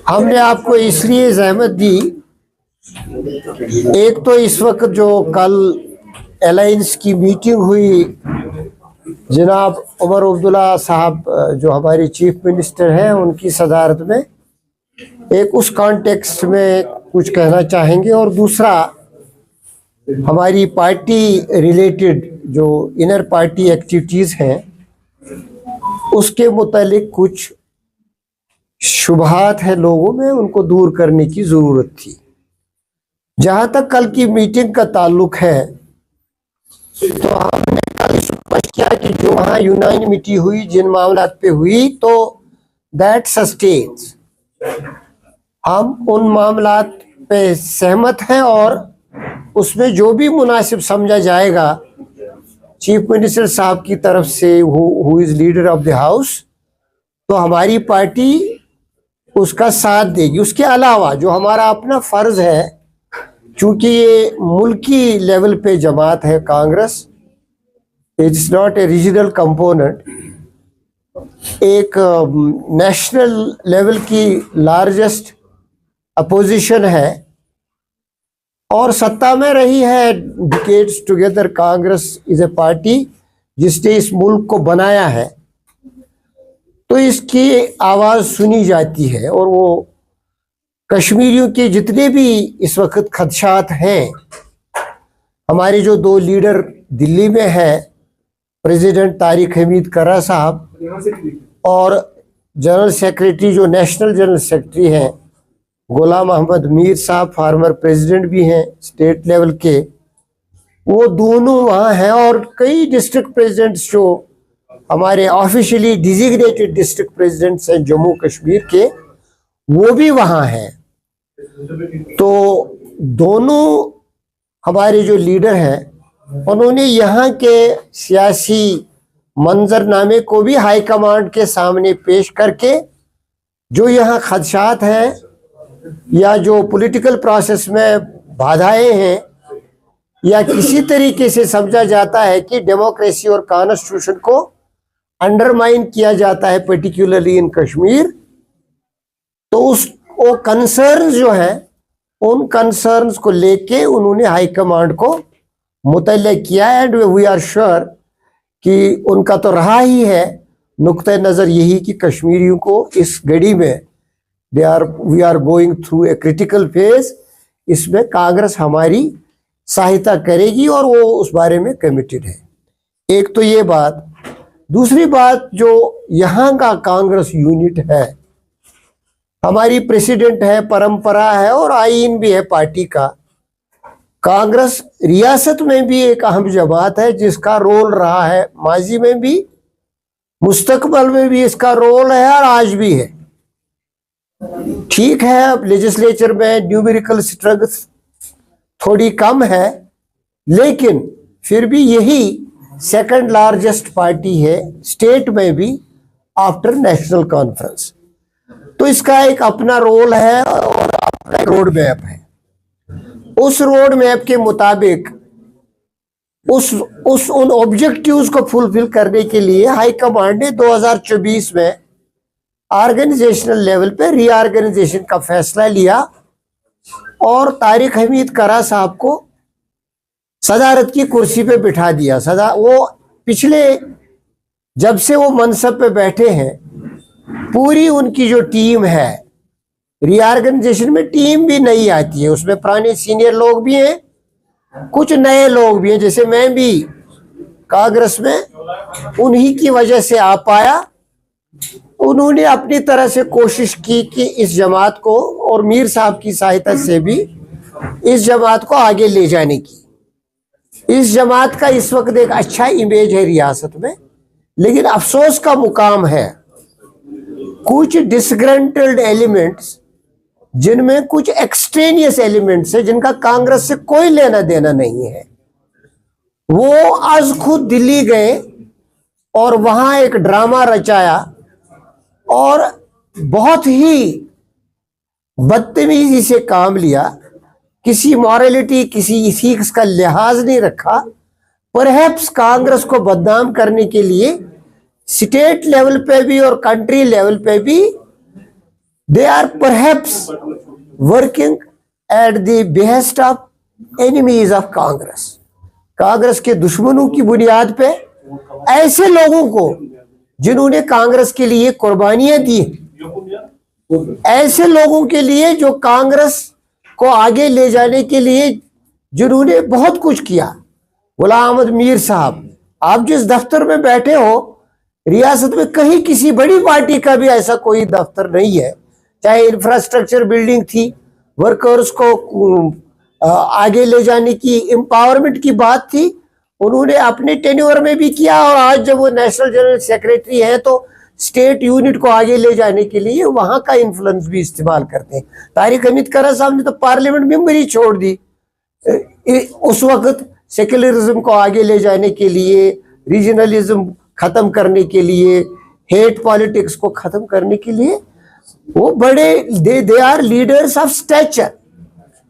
हमने आपको इसलिए जहमत दी, एक तो इस वक्त जो कल अलायंस की मीटिंग हुई, जनाब उमर अब्दुल्ला साहब जो हमारे चीफ मिनिस्टर हैं उनकी सदारत में, एक उस कॉन्टेक्स्ट में कुछ कहना चाहेंगे, और दूसरा हमारी पार्टी रिलेटेड जो इनर पार्टी एक्टिविटीज़ हैं उसके मुतालिक कुछ शुबहात है लोगों में, उनको दूर करने की ज़रूरत थी। जहाँ तक कल की मीटिंग का ताल्लुक है तो हमने कल स्पष्ट किया कि जो वहाँ यूनानिमिटी हुई जिन मामलात पे हुई तो दैट सस्टेन्स, हम उन मामलात पे सहमत हैं और उसमें जो भी मुनासिब समझा जाएगा चीफ मिनिस्टर साहब की तरफ से, who is leader of the house, तो हमारी पार्टी उसका साथ देगी। उसके अलावा जो हमारा अपना फ़र्ज़ है, चूँकि ये मुल्की लेवल पे जमात है Congress, it's not a regional component, एक नेशनल लेवल की लार्जेस्ट अपोजिशन है और सत्ता में रही है decades together. Congress is a party जिसने इस मुल्क को बनाया है, तो इसकी आवाज़ सुनी जाती है और वो कश्मीरियों के जितने भी इस वक्त खदशात हैं, हमारे जो दो लीडर दिल्ली में हैं, प्रेसिडेंट तारिक हमीद कर्रा साहब और जनरल सेक्रेटरी जो नेशनल जनरल सेक्रेटरी हैं गुलाम अहमद मीर साहब, फार्मर प्रेसिडेंट भी हैं स्टेट लेवल के, वो दोनों वहाँ हैं, और कई डिस्ट्रिक्ट प्रेसिडेंट्स जो हमारे ऑफिशियली डिजिग्नेटेड डिस्ट्रिक्ट प्रेसिडेंट्स हैं जम्मू कश्मीर के, वो भी वहाँ हैं। तो दोनों हमारे जो लीडर हैं उन्होंने यहाँ के सियासी मंजरनामे को भी हाई कमांड के सामने पेश करके जो यहाँ खदशात हैं या जो पॉलिटिकल प्रोसेस में बाधाएं हैं या किसी तरीके से समझा जाता है कि डेमोक्रेसी और कॉन्स्टिट्यूशन को अंडरमाइन किया जाता है पर्टिकुलरली इन कश्मीर, तो वो कंसर्न्स जो हैं उन कंसर्न्स को लेके उन्होंने हाई कमांड को मुतल्ला किया। एंड वी आर श्योर कि उनका तो रहा ही है नुक्ते नज़र यही कि कश्मीरियों को इस घड़ी में we are going through a critical phase, इसमें कांग्रेस हमारी सहायता करेगी और वो उस बारे में कमिटेड है। एक तो ये बात। दूसरी बात, जो यहाँ का कांग्रेस यूनिट है, हमारी प्रेसिडेंट है, परंपरा है और आईन भी है पार्टी का। कांग्रेस रियासत में भी एक अहम जमात है जिसका रोल रहा है माजी में भी, मुस्तकबल में भी इसका रोल है और आज भी है। ठीक है, अब लेजिस्लेचर में न्यूमेरिकल स्ट्रेंथ थोड़ी कम है, लेकिन फिर भी यही सेकंड लार्जेस्ट पार्टी है स्टेट में भी आफ्टर नेशनल कॉन्फ्रेंस। तो इसका एक अपना रोल है और अपना रोड मैप है। उस रोड मैप के मुताबिक उन ऑब्जेक्टिव्स को फुलफिल करने के लिए हाई कमांड ने 2024 में ऑर्गेनाइजेशनल लेवल पे रीऑर्गेनाइजेशन का फैसला लिया और तारिक हमीद कर्रा साहब को सदारत की कुर्सी पे बिठा दिया। वो पिछले जब से वो मनसब पे बैठे हैं, पूरी उनकी जो टीम है, रीऑर्गेनाइजेशन में टीम भी नई आती है, उसमें पुराने सीनियर लोग भी हैं, कुछ नए लोग भी हैं। जैसे मैं भी कांग्रेस में उन्हीं की वजह से आ पाया। उन्होंने अपनी तरह से कोशिश की कि इस जमात को, और मीर साहब की सहायता से भी, इस जमात को आगे ले जाने की। इस जमात का इस वक्त एक अच्छा इमेज है रियासत में, लेकिन अफसोस का मुकाम है कुछ डिसग्रंटल्ड एलिमेंट्स, जिनमें कुछ एक्सट्रेनियस एलिमेंट्स है जिनका कांग्रेस से कोई लेना देना नहीं है, वो आज खुद दिल्ली गए और वहां एक ड्रामा रचाया और बहुत ही बदतमीजी से काम लिया, किसी मॉरलिटी, किसी इथिक्स का लिहाज नहीं रखा। परहैप्स कांग्रेस को बदनाम करने के लिए स्टेट लेवल पे भी और कंट्री लेवल पे भी they are perhaps working at the behest of enemies of Congress. Congress के दुश्मनों की बुनियाद पे ऐसे लोगों को जिन्होंने कांग्रेस के लिए कुर्बानियां दी, ऐसे लोगों के लिए जो कांग्रेस को आगे ले जाने के लिए जिन्होंने बहुत कुछ किया। गुलाम अहमद मीर साहब, आप जिस दफ्तर में बैठे हो रियासत में कहीं किसी बड़ी पार्टी का भी ऐसा कोई दफ्तर नहीं है, चाहे इंफ्रास्ट्रक्चर बिल्डिंग थी, वर्कर्स को आगे ले जाने की एम्पावरमेंट की बात थी, उन्होंने अपने टेन्योर में भी किया, और आज जब वो नेशनल जनरल सेक्रेटरी है तो स्टेट यूनिट को आगे ले जाने के लिए वहां का इन्फ्लुएंस भी इस्तेमाल करते हैं। तारिक हमीद करा साहब ने तो पार्लियामेंट मेंबर ही छोड़ दी। उस वक्त सेक्युलरिज्म को आगे ले जाने के लिए, रीजनलिज्म खत्म करने के लिए, हेट पॉलिटिक्स को खत्म करने के लिए वो बड़े they are leaders of stature.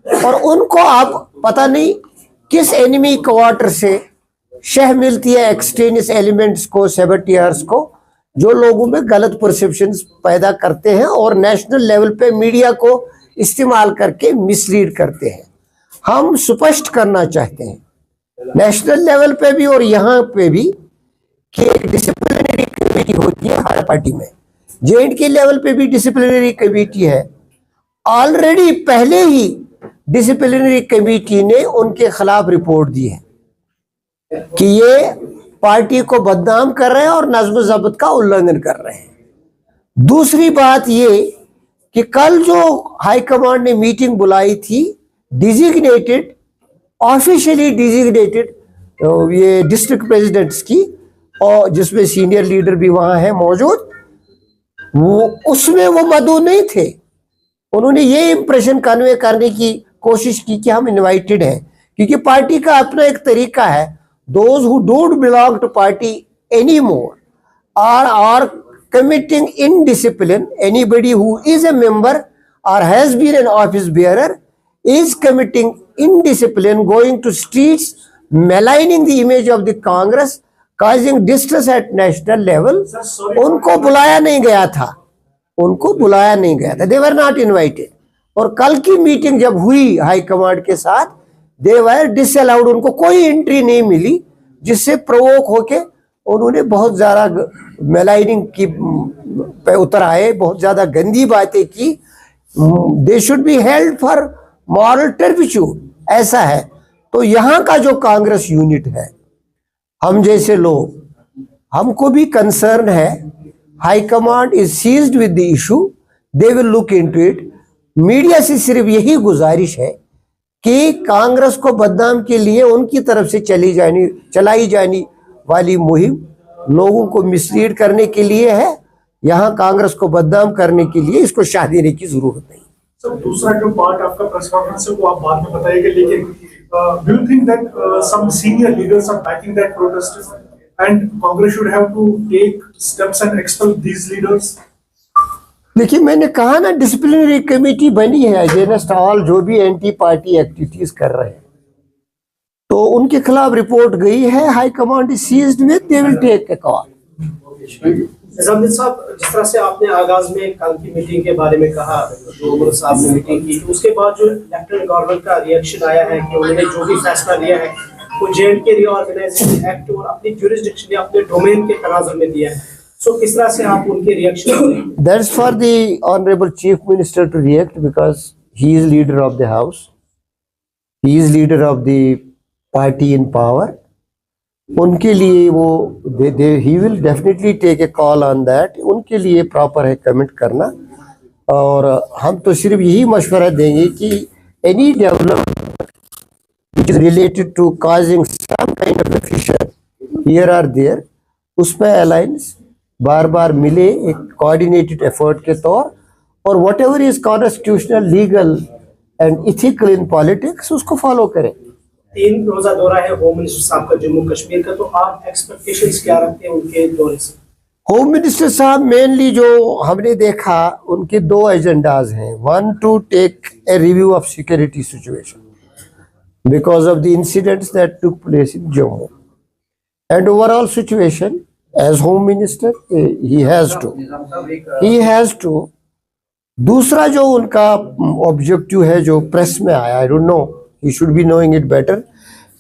और उनको आप पता नहीं किस एनिमी क्वार्टर से शह मिलती है एक्सट्रीमिस्ट एलिमेंट्स को, सेबेटियर्स को, जो लोगों में गलत परसेप्शंस पैदा करते हैं और नेशनल लेवल पे मीडिया को इस्तेमाल करके मिसलीड करते हैं। हम स्पष्ट करना चाहते हैं नेशनल लेवल पे भी और यहाँ पे भी कि एक डिसिप्लिनरी कमेटी होती है हर पार्टी में। J&K लेवल पे भी डिसिप्लिनरी कमेटी है। ऑलरेडी पहले ही डिसिप्लिनरी कमेटी ने उनके खिलाफ रिपोर्ट दी है कि ये पार्टी को बदनाम कर रहे हैं और नज्म ज़ब्त का उल्लंघन कर रहे हैं। दूसरी बात ये कि कल जो हाईकमांड ने मीटिंग बुलाई थी डिजिग्नेटेड, ऑफिशियली डिजिग्नेटेड ये डिस्ट्रिक्ट प्रेसिडेंट्स की, और जिसमें सीनियर लीडर भी वहां है मौजूद, वो उसमें वो मदऊ नहीं थे। उन्होंने ये इंप्रेशन कन्वे करने की कोशिश की कि हम इनवाइटेड हैं, क्योंकि पार्टी का अपना एक तरीका है। Those who don't belong to party any more are committing indiscipline, anybody who is a member or has been an office bearer is committing indiscipline, going to streets, maligning the image of the Congress, causing distress at national level. उनको बुलाया नहीं गया था, उनको बुलाया नहीं गया था, they were not invited. और कल की मीटिंग जब हुई हाई कमांड के साथ, they were disallowed, उनको कोई एंट्री नहीं मिली, जिससे प्रोवोक होके उन्होंने बहुत ज्यादा मेलाइनिंग की पे उतर आए, बहुत ज्यादा गंदी बातें की। They should be held for moral turpitude, ऐसा है। तो यहाँ का जो कांग्रेस यूनिट है, हम जैसे लोग, हमको भी कंसर्न है। High command is seized with the issue, they will look into it. Media से सिर्फ यही गुजारिश है कि कांग्रेस को बदनाम के लिए उनकी तरफ से चलाई जाने वाली मुहिम लोगों को मिसलीड करने के लिए है। यहाँ कांग्रेस को बदनाम करने के लिए इसको शाह देने की जरूरत नहीं। सर, दूसरा जो पार्ट आपका प्रेस कॉन्फ्रेंस है वो आप बाद में बताइएगा, लेकिन do you think that some senior leaders are backing that protest and Congress should have to take steps and expel these leaders? देखिए, मैंने कहा ना, डिसिप्लिनरी कमेटी बनी है अगेंस्ट ऑल जो भी एंटी पार्टी एक्टिविटीज कर रहे हैं, तो उनके खिलाफ रिपोर्ट गई है। High command is seized with, they will take a call. Nizamuddin साहब, जिस तरह से आपने आगाज में कल की मीटिंग के बारे में कहा, जो उमर साहब ने मीटिंग की, उसके बाद जो लेफ्टिनेंट गवर्नर का रिएक्शन आया है कि उन्होंने जो भी फैसला लिया है वो J&K रीऑर्गेनाइजेशन एक्ट और अपनी ज्यूरिसडिक्शन या अपने डोमेन के तनाजुर में दिया है, सो किस तरह से आप उनके reaction? That's for the honourable chief minister to react, because he is leader of the house, he is leader of the party in power. उनके लिए वो he will definitely take a call on that. उनके लिए proper है comment करना, और हम तो सिर्फ यही मशवरा देंगे कि any development which is related to causing some kind of fissure here or there, उस पर अलायंस बार बार मिले एक कोऑर्डिनेटेड एफर्ट के तौर, और what ever is constitutional, legal and ethical in politics, उसको फॉलो करें। 3 रोजा दौरा है होम मिनिस्टर साहब का जम्मू कश्मीर का, तो आप एक्सपेक्टेशंस क्या रखते हैं उनके दौरे से? होम मिनिस्टर साहब मेनली जो हमने देखा, उनके 2 एजेंडाज हैं। 1 to take a review of security situation because of the incidents that took place in Jammu and overall situation. As home minister he has to दूसरा जो उनका ऑब्जेक्टिव है जो प्रेस में आया, I don't know, he should be knowing it better,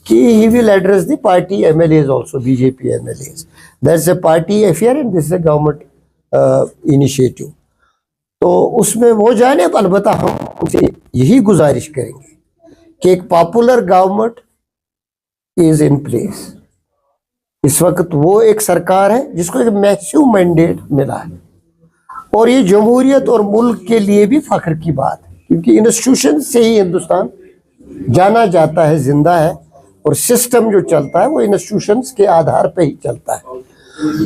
कि he will address the party MLAs also, BJP MLAs, that's a party affair and this is a government initiative. तो उसमें वो जाने, अलबत्ता हम उनसे यही गुजारिश करेंगे कि एक popular government is in place. इस वक्त वो एक सरकार है जिसको एक मैसिव मैंडेट मिला है, और ये जमहूरियत और मुल्क के लिए भी फख्र की बात है, क्योंकि इंस्टीट्यूशन से ही हिंदुस्तान जाना जाता है, जिंदा है, और सिस्टम जो चलता है वो इंस्टीट्यूशंस के आधार पे ही चलता है।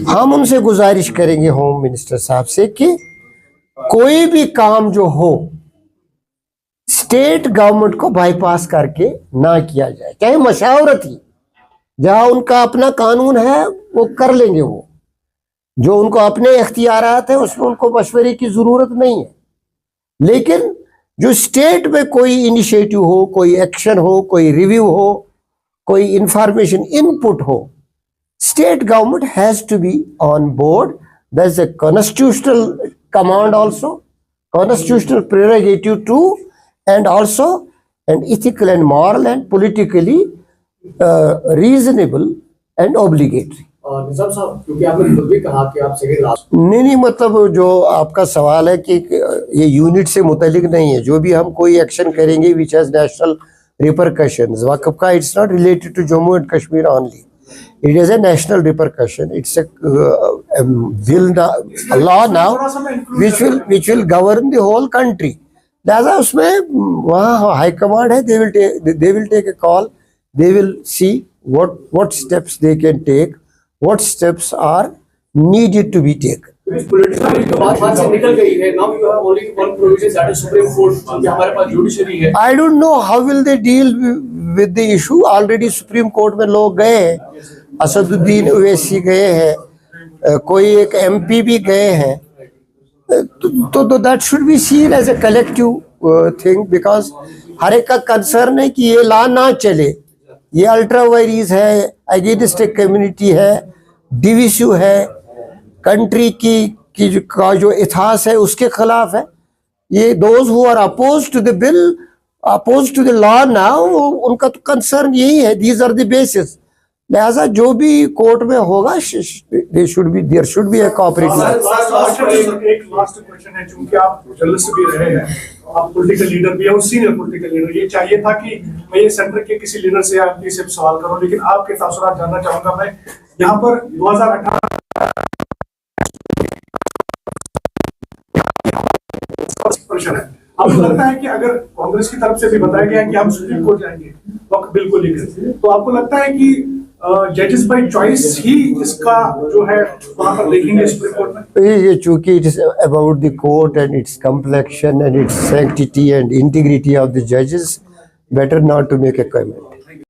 हम उनसे गुजारिश करेंगे होम मिनिस्टर साहब से कि कोई भी काम जो हो स्टेट गवर्नमेंट को बाईपास करके ना किया जाए, चाहे मशावरत ही, जहां उनका अपना कानून है वो कर लेंगे, वो जो उनको अपने इख्तियारात है उसमें उनको मशवरे की जरूरत नहीं है। लेकिन जो स्टेट में कोई इनिशिएटिव हो, कोई एक्शन हो, कोई रिव्यू हो, कोई इंफॉर्मेशन इनपुट हो, state government has to be on board. That is a constitutional command also, constitutional prerogative too, and also an ethical and moral and politically reasonable and obligatory. निजाम साहब, क्योंकि आपने खुद भी कहा कि आप सेकंड लास्ट, नहीं, मतलब जो आपका सवाल है कि ये यूनिट से मुतलिक नहीं है, जो भी हम कोई एक्शन करेंगे which has national repercussions, Waqf का it's not related to Jammu and Kashmir only, it is a national repercussion, it's a law now which will govern the whole country. लिहाजा उसमें वहाँ हाई कमांड है, they will take a call, they will see what steps they can take, what steps are needed to be taken. बात से निकल गई है, now you have only one provision, that is Supreme Court, क्योंकि हमारे पास judiciary है। I don't know how will they deal with the issue. Already Supreme Court में लोग गए हैं, असदुद्दीन ओवैसी गए हैं, कोई एक MP भी गए हैं, तो that should be seen as a collective thing, because हर एक का कंसर्न है कि ये ला ना चले, ये अल्ट्रा वायरीज है, अगेंस्ट कम्युनिटी है, डिविसिव है, कंट्री का जो इतिहास है उसके खिलाफ है। ये those who are oppose to the bill, oppose to the law now, उनका तो कंसर्न यही है, दीज आर द बेसिस। लिहाजा जो भी कोर्ट में होगा, there should be a cooperative. एक लास्ट क्वेश्चन है, चूंकि आप जर्नलिस्ट भी रहे हैं, आप पॉलिटिकल लीडर भी है और सीनियर पॉलिटिकल लीडर, ये चाहिए था कि मैं ये सेंटर के किसी लीडर से या एमपी से सवाल करूं, लेकिन आपके तासुरात जानना चाहूंगा मैं। यहाँ पर 2018 प्रश्न है, आपको लगता है कि अगर कांग्रेस की तरफ से भी बताया गया कि हम सुप्रीम कोर्ट जाएंगे वक्त बिल को लेकर, तो आपको लगता है कि जजेस बाय चॉइस ही इसका जो है वहां पर देखेंगे सुप्रीम कोर्ट में? ये चूंकि it is about the court and its complexion and its sanctity and integrity of the जजेस, better not to make a comment.